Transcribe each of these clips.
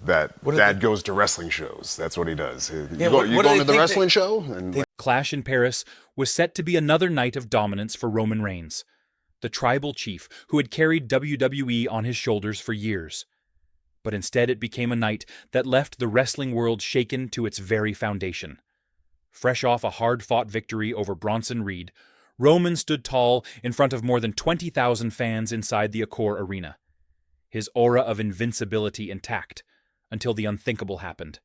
that What dad goes to wrestling shows. That's what he does. You what do going they to the think wrestling show? And Clash in Paris was set to be another night of dominance for Roman Reigns, the tribal chief who had carried WWE on his shoulders for years. But instead it became a night that left the wrestling world shaken to its very foundation. Fresh off a hard-fought victory over Bronson Reed, Roman stood tall in front of more than 20,000 fans inside the Accor Arena, his aura of invincibility intact, until the unthinkable happened.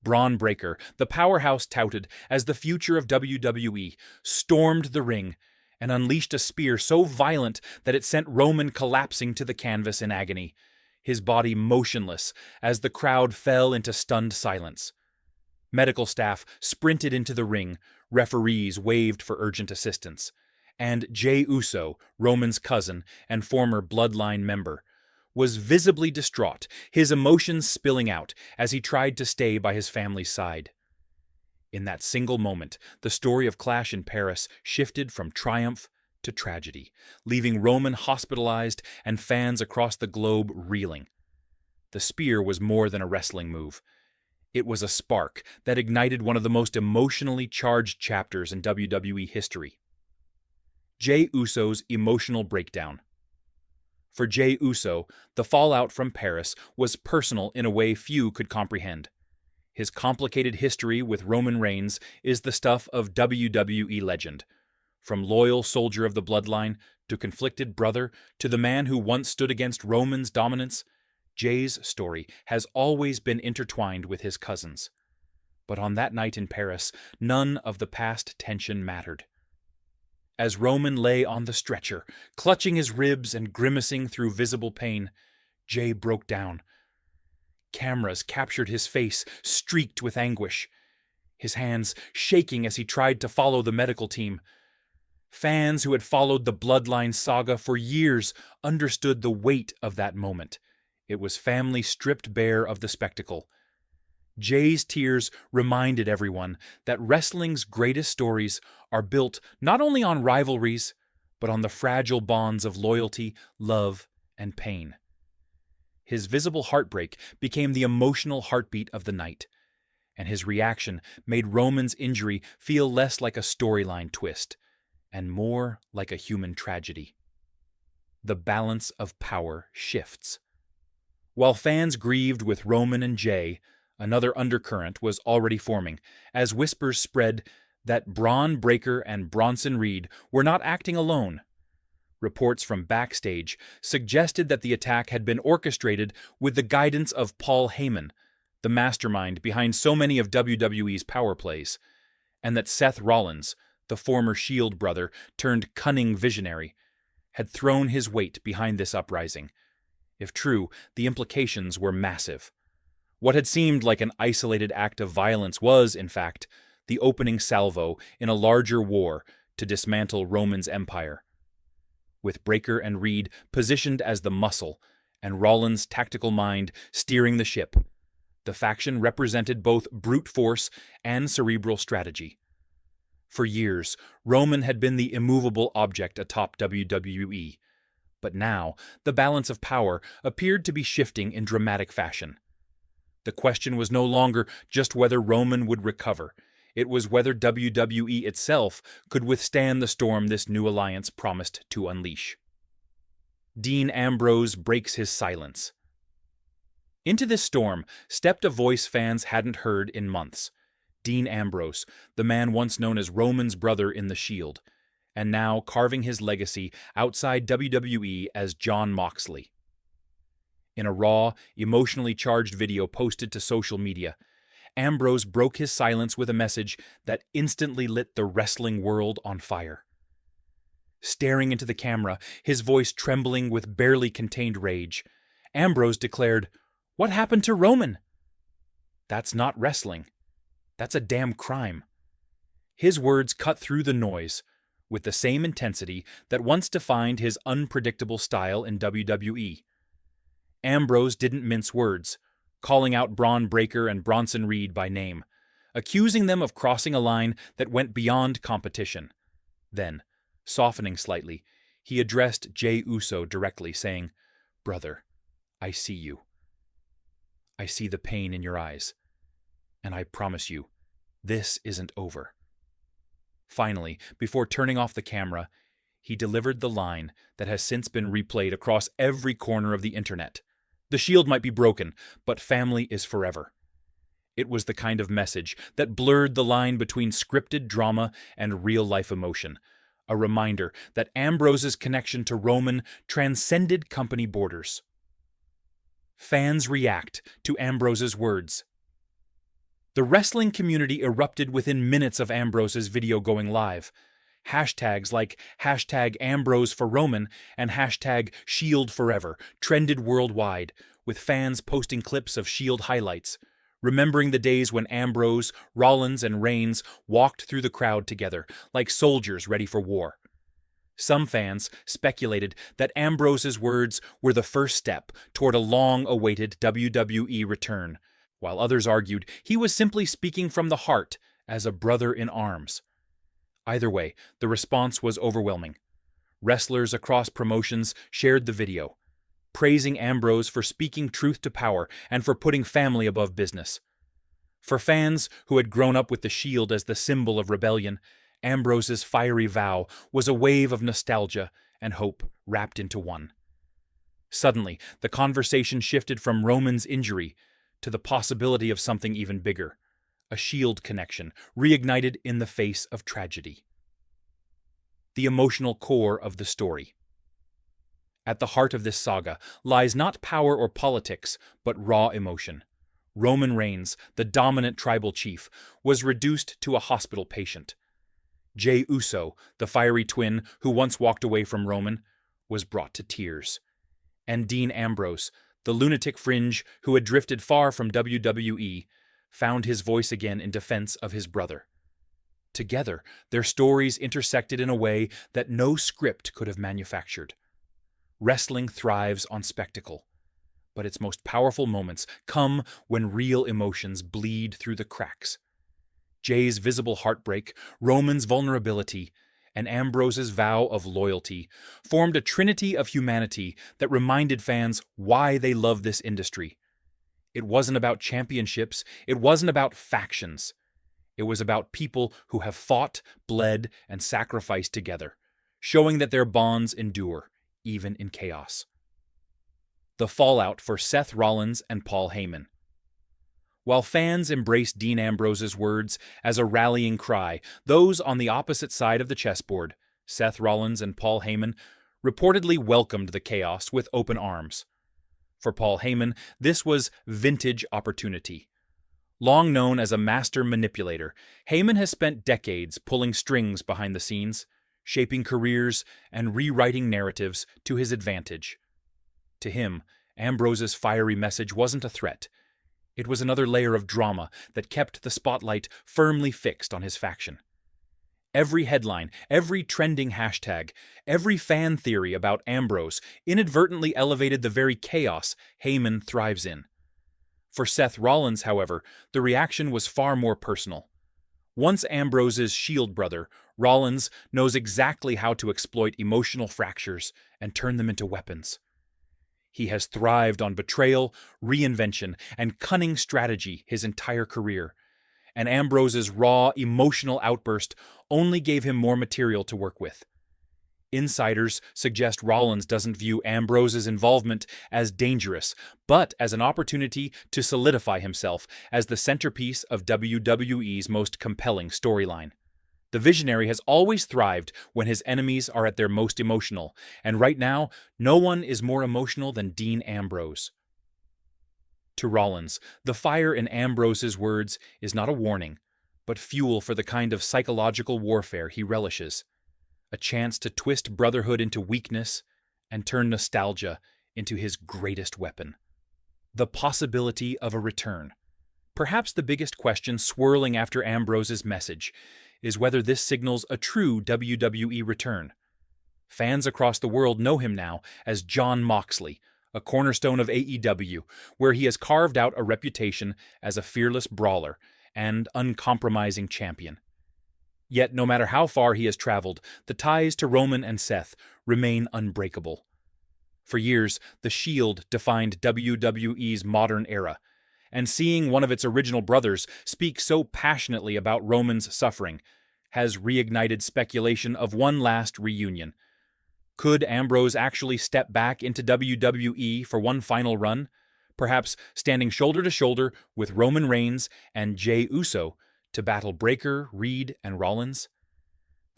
Bron Breakker, the powerhouse touted as the future of WWE, stormed the ring and unleashed a spear so violent that it sent Roman collapsing to the canvas in agony, his body motionless as the crowd fell into stunned silence. Medical staff sprinted into the ring, referees waved for urgent assistance, and Jey Uso, Roman's cousin and former Bloodline member, was visibly distraught, his emotions spilling out as he tried to stay by his family's side. In that single moment, the story of Clash in Paris shifted from triumph to tragedy, leaving Roman hospitalized and fans across the globe reeling. The spear was more than a wrestling move. It was a spark that ignited one of the most emotionally charged chapters in WWE history. Jey Uso's emotional breakdown. For Jey Uso, the fallout from Paris was personal in a way few could comprehend. His complicated history with Roman Reigns is the stuff of WWE legend. From loyal soldier of the Bloodline to conflicted brother to the man who once stood against Roman's dominance, Jey's story has always been intertwined with his cousins. But on that night in Paris, none of the past tension mattered. As Roman lay on the stretcher, clutching his ribs and grimacing through visible pain, Jey broke down. Cameras captured his face, streaked with anguish, his hands shaking as he tried to follow the medical team. Fans who had followed the Bloodline saga for years understood the weight of that moment. It was family stripped bare of the spectacle. Jey's tears reminded everyone that wrestling's greatest stories are built not only on rivalries, but on the fragile bonds of loyalty, love, and pain. His visible heartbreak became the emotional heartbeat of the night, and his reaction made Roman's injury feel less like a storyline twist, and more like a human tragedy. The balance of power shifts. While fans grieved with Roman and Jey, another undercurrent was already forming, as whispers spread that Bron Breakker and Bronson Reed were not acting alone. Reports from backstage suggested that the attack had been orchestrated with the guidance of Paul Heyman, the mastermind behind so many of WWE's power plays, and that Seth Rollins, the former Shield brother turned cunning visionary, had thrown his weight behind this uprising. If true, the implications were massive. What had seemed like an isolated act of violence was, in fact, the opening salvo in a larger war to dismantle Roman's empire. With Breakker and Reed positioned as the muscle, and Rollins' tactical mind steering the ship, the faction represented both brute force and cerebral strategy. For years, Roman had been the immovable object atop WWE, but now the balance of power appeared to be shifting in dramatic fashion. The question was no longer just whether Roman would recover. It was whether WWE itself could withstand the storm this new alliance promised to unleash. Dean Ambrose breaks his silence. Into this storm stepped a voice fans hadn't heard in months. Dean Ambrose, the man once known as Roman's brother in the Shield, and now carving his legacy outside WWE as Jon Moxley. In a raw, emotionally charged video posted to social media, Ambrose broke his silence with a message that instantly lit the wrestling world on fire. Staring into the camera, his voice trembling with barely contained rage, Ambrose declared, "What happened to Roman?" That's not wrestling. That's a damn crime. His words cut through the noise, with the same intensity that once defined his unpredictable style in WWE. Ambrose didn't mince words, calling out Bron Breakker and Bronson Reed by name, accusing them of crossing a line that went beyond competition. Then, softening slightly, he addressed Jey Uso directly, saying, "Brother, I see you. I see the pain in your eyes. And I promise you, this isn't over." Finally, before turning off the camera, he delivered the line that has since been replayed across every corner of the internet. "The Shield might be broken, but family is forever." It was the kind of message that blurred the line between scripted drama and real-life emotion, a reminder that Ambrose's connection to Roman transcended company borders. Fans react to Ambrose's words. The wrestling community erupted within minutes of Ambrose's video going live. Hashtags like #Ambrose for Roman and #Shield Forever trended worldwide, with fans posting clips of Shield highlights, remembering the days when Ambrose, Rollins, and Reigns walked through the crowd together, like soldiers ready for war. Some fans speculated that Ambrose's words were the first step toward a long-awaited WWE return, while others argued he was simply speaking from the heart as a brother in arms. Either way, the response was overwhelming. Wrestlers across promotions shared the video, praising Ambrose for speaking truth to power and for putting family above business. For fans who had grown up with the Shield as the symbol of rebellion, Ambrose's fiery vow was a wave of nostalgia and hope wrapped into one. Suddenly, the conversation shifted from Roman's injury to the possibility of something even bigger, a Shield connection reignited in the face of tragedy. The emotional core of the story. At the heart of this saga lies not power or politics, but raw emotion. Roman Reigns, the dominant tribal chief, was reduced to a hospital patient. Jey Uso, the fiery twin who once walked away from Roman, was brought to tears. And Dean Ambrose, the lunatic fringe who had drifted far from WWE, found his voice again in defense of his brother. Together, their stories intersected in a way that no script could have manufactured. Wrestling thrives on spectacle, but its most powerful moments come when real emotions bleed through the cracks. Jey's visible heartbreak, Roman's vulnerability, and Ambrose's vow of loyalty formed a trinity of humanity that reminded fans why they love this industry. It wasn't about championships, it wasn't about factions. It was about people who have fought, bled, and sacrificed together, showing that their bonds endure, even in chaos. The fallout for Seth Rollins and Paul Heyman. While fans embraced Dean Ambrose's words as a rallying cry, those on the opposite side of the chessboard, Seth Rollins and Paul Heyman, reportedly welcomed the chaos with open arms. For Paul Heyman, this was vintage opportunity. Long known as a master manipulator, Heyman has spent decades pulling strings behind the scenes, shaping careers and rewriting narratives to his advantage. To him, Ambrose's fiery message wasn't a threat. It was another layer of drama that kept the spotlight firmly fixed on his faction. Every headline, every trending hashtag, every fan theory about Ambrose inadvertently elevated the very chaos Heyman thrives in. For Seth Rollins, however, the reaction was far more personal. Once Ambrose's Shield brother, Rollins knows exactly how to exploit emotional fractures and turn them into weapons. He has thrived on betrayal, reinvention, and cunning strategy his entire career, and Ambrose's raw, emotional outburst only gave him more material to work with. Insiders suggest Rollins doesn't view Ambrose's involvement as dangerous, but as an opportunity to solidify himself as the centerpiece of WWE's most compelling storyline. The Visionary has always thrived when his enemies are at their most emotional, and right now, no one is more emotional than Dean Ambrose. To Rollins, the fire in Ambrose's words is not a warning, but fuel for the kind of psychological warfare he relishes. A chance to twist brotherhood into weakness and turn nostalgia into his greatest weapon. The possibility of a return. Perhaps the biggest question swirling after Ambrose's message is whether this signals a true WWE return. Fans across the world know him now as Jon Moxley, a cornerstone of AEW, where he has carved out a reputation as a fearless brawler and uncompromising champion. Yet no matter how far he has traveled, the ties to Roman and Seth remain unbreakable. For years, the Shield defined WWE's modern era, and seeing one of its original brothers speak so passionately about Roman's suffering has reignited speculation of one last reunion. Could Ambrose actually step back into WWE for one final run, perhaps standing shoulder to shoulder with Roman Reigns and Jey Uso to battle Breakker, Reed, and Rollins?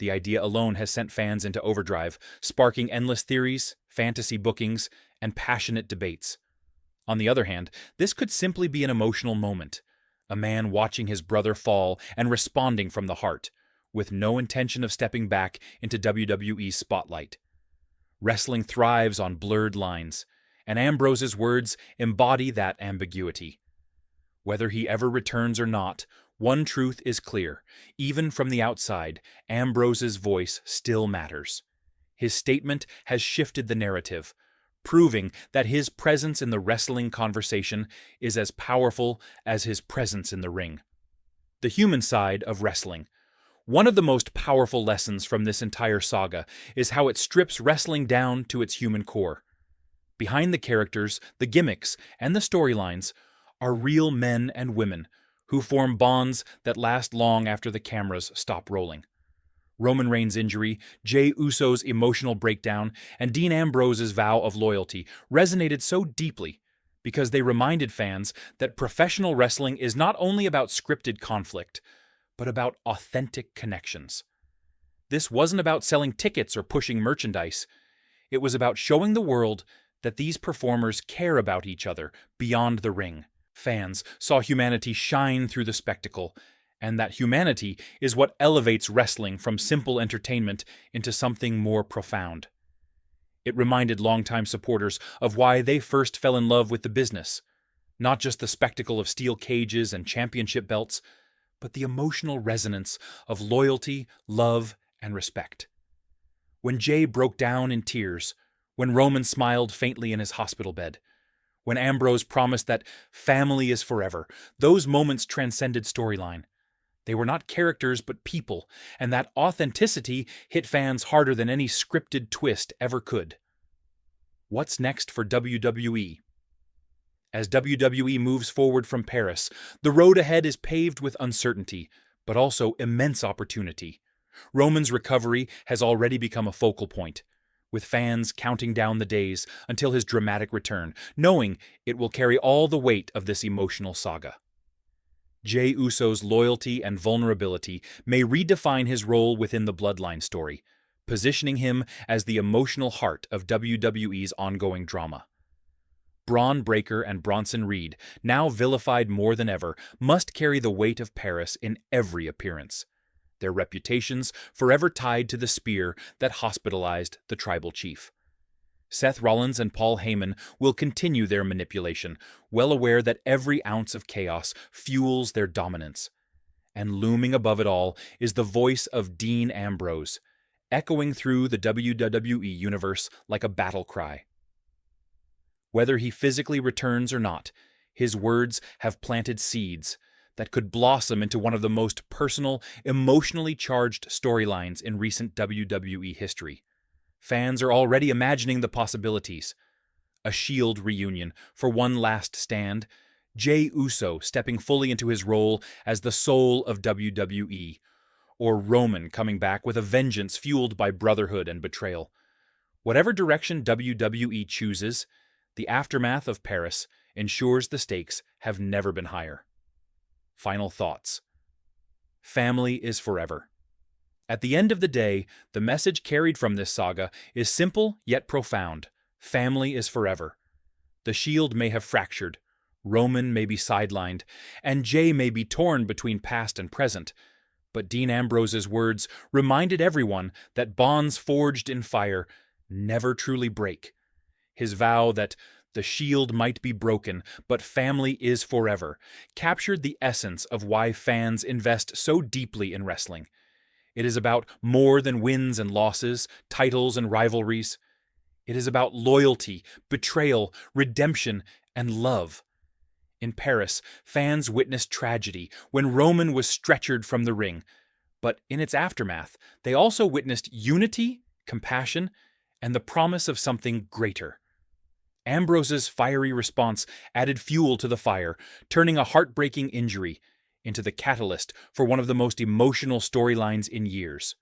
The idea alone has sent fans into overdrive, sparking endless theories, fantasy bookings, and passionate debates. On the other hand, this could simply be an emotional moment, a man watching his brother fall and responding from the heart, with no intention of stepping back into WWE's spotlight. Wrestling thrives on blurred lines, and Ambrose's words embody that ambiguity. Whether he ever returns or not, one truth is clear. Even from the outside, Ambrose's voice still matters. His statement has shifted the narrative, proving that his presence in the wrestling conversation is as powerful as his presence in the ring. The human side of wrestling. One of the most powerful lessons from this entire saga is how it strips wrestling down to its human core. Behind the characters, the gimmicks, and the storylines are real men and women who form bonds that last long after the cameras stop rolling. Roman Reigns' injury, Jey Uso's emotional breakdown, and Dean Ambrose's vow of loyalty resonated so deeply because they reminded fans that professional wrestling is not only about scripted conflict, but about authentic connections. This wasn't about selling tickets or pushing merchandise. It was about showing the world that these performers care about each other beyond the ring. Fans saw humanity shine through the spectacle, and that humanity is what elevates wrestling from simple entertainment into something more profound. It reminded longtime supporters of why they first fell in love with the business, not just the spectacle of steel cages and championship belts, but the emotional resonance of loyalty, love, and respect. When Jey broke down in tears, when Roman smiled faintly in his hospital bed, when Ambrose promised that family is forever, those moments transcended storyline. They were not characters but people, and that authenticity hit fans harder than any scripted twist ever could. What's next for WWE? As WWE moves forward from Paris, the road ahead is paved with uncertainty, but also immense opportunity. Roman's recovery has already become a focal point, with fans counting down the days until his dramatic return, knowing it will carry all the weight of this emotional saga. Jey Uso's loyalty and vulnerability may redefine his role within the Bloodline story, positioning him as the emotional heart of WWE's ongoing drama. Bron Breakker and Bronson Reed, now vilified more than ever, must carry the weight of Paris in every appearance, their reputations forever tied to the spear that hospitalized the tribal chief. Seth Rollins and Paul Heyman will continue their manipulation, well aware that every ounce of chaos fuels their dominance. And looming above it all is the voice of Dean Ambrose, echoing through the WWE universe like a battle cry. Whether he physically returns or not, his words have planted seeds that could blossom into one of the most personal, emotionally charged storylines in recent WWE history. Fans are already imagining the possibilities. A Shield reunion for one last stand, Jey Uso stepping fully into his role as the soul of WWE, or Roman coming back with a vengeance fueled by brotherhood and betrayal. Whatever direction WWE chooses, the aftermath of Paris ensures the stakes have never been higher. Final thoughts. Family is forever. At the end of the day, the message carried from this saga is simple yet profound. Family is forever. The Shield may have fractured, Roman may be sidelined, and Jey may be torn between past and present, but Dean Ambrose's words reminded everyone that bonds forged in fire never truly break. His vow that the Shield might be broken, but family is forever, captured the essence of why fans invest so deeply in wrestling. It is about more than wins and losses, titles and rivalries. It is about loyalty, betrayal, redemption, and love. In Paris, fans witnessed tragedy when Roman was stretchered from the ring, but in its aftermath, they also witnessed unity, compassion, and the promise of something greater. Ambrose's fiery response added fuel to the fire, turning a heartbreaking injury into the catalyst for one of the most emotional storylines in years.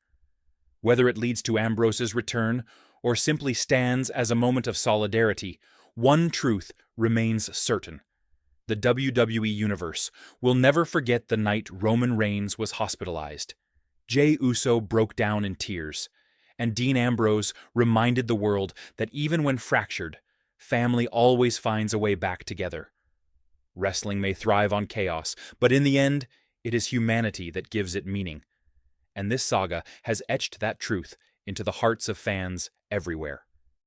Whether it leads to Ambrose's return or simply stands as a moment of solidarity, one truth remains certain. The WWE Universe will never forget the night Roman Reigns was hospitalized. Jey Uso broke down in tears, and Dean Ambrose reminded the world that even when fractured, family always finds a way back together. Wrestling may thrive on chaos, but in the end, it is humanity that gives it meaning. And this saga has etched that truth into the hearts of fans everywhere.